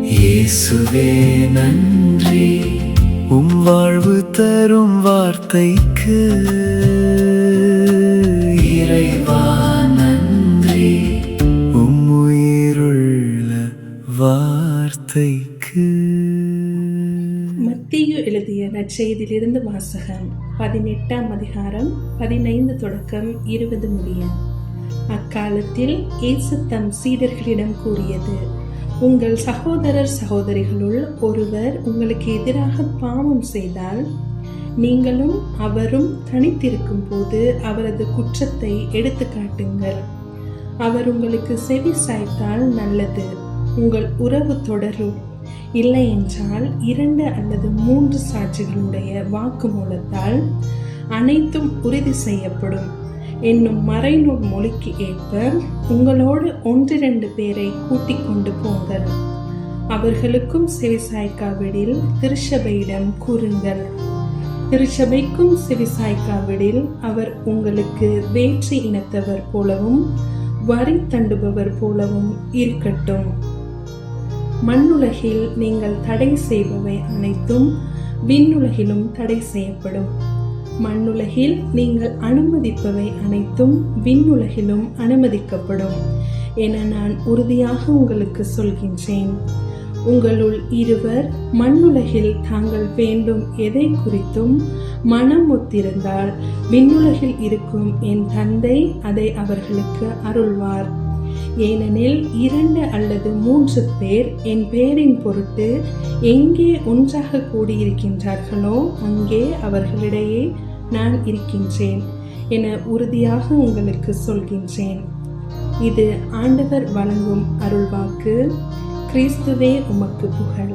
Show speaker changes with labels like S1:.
S1: இயேசுவே நன்றி, வாழ்வு தரும் வார்த்தைக்கு. இறைவா நன்றி, உயிருள்ள வார்த்தைக்கு.
S2: மத்தேயு எழுதிய நற்செய்தியிலிருந்து வாசகம். 18ஆம் அதிகாரம் 15 தொடக்கம் 20 முடிய. அக்காலத்தில் இயேசு தம் சீடர்களிடம் கூறியது: உங்கள் சகோதரர் சகோதரிகளுள் ஒருவர் உங்களுக்கு எதிராக பாவம் செய்தால், நீங்களும் அவரும் தனித்திருக்கும் போது அவரது குற்றத்தை எடுத்து காட்டுங்கள். அவர் உங்களுக்கு செவி சாய்த்தால் நல்லது, உங்கள் உறவு தொடரும். இல்லை என்றால் 2 அல்லது 3 சாட்சிகளுடைய வாக்குமூலத்தால் அனைத்தும் உறுதி செய்யப்படும் என்னும் மறைநூல் மொழிக்கு ஏற்ப உங்களோடு 1-2 பேரை கூட்டிக் கொண்டு போங்கள். அவர்களுக்கும் செவிசாய்க்காவிடில் திருச்சபையிடம் கூறுங்கள். திருச்சபைக்கும் செவிசாய்க்காவிடில் அவர் உங்களுக்கு வேற்று இனத்தவர் போலவும் வரி தண்டுபவர் போலவும் இருக்கட்டும். மண்ணுலகில் நீங்கள் தடை செய்பவை அனைத்தும் விண்ணுலகிலும் தடை செய்யப்படும். மண்ணுலகில் நீங்கள் அனுமதிப்பவை அனைத்தும் விண்ணுலகிலும் அனுமதிக்கப்படும் என நான் உறுதியாக உங்களுக்கு சொல்கின்றேன். உங்களுள் 2 மண்ணுலகில் தாங்கள் வேண்டும் எதை குறித்தும் மனம் ஒத்திருந்தால் விண்ணுலகில் இருக்கும் என் தந்தை அதை அவர்களுக்கு அருள்வார். ஏனெனில் 2 அல்லது 3 பேர் என் பெயரின் பொருட்டு எங்கே ஒன்றாக கூடியிருக்கின்றார்களோ அங்கே அவர்களிடையே நான் இருக்கின்றேன் என உறுதியாக உங்களுக்கு சொல்கின்றேன். இது ஆண்டவர் வழங்கும் அருள்வாக்கு. கிறிஸ்துவே உமக்கு புகழ்.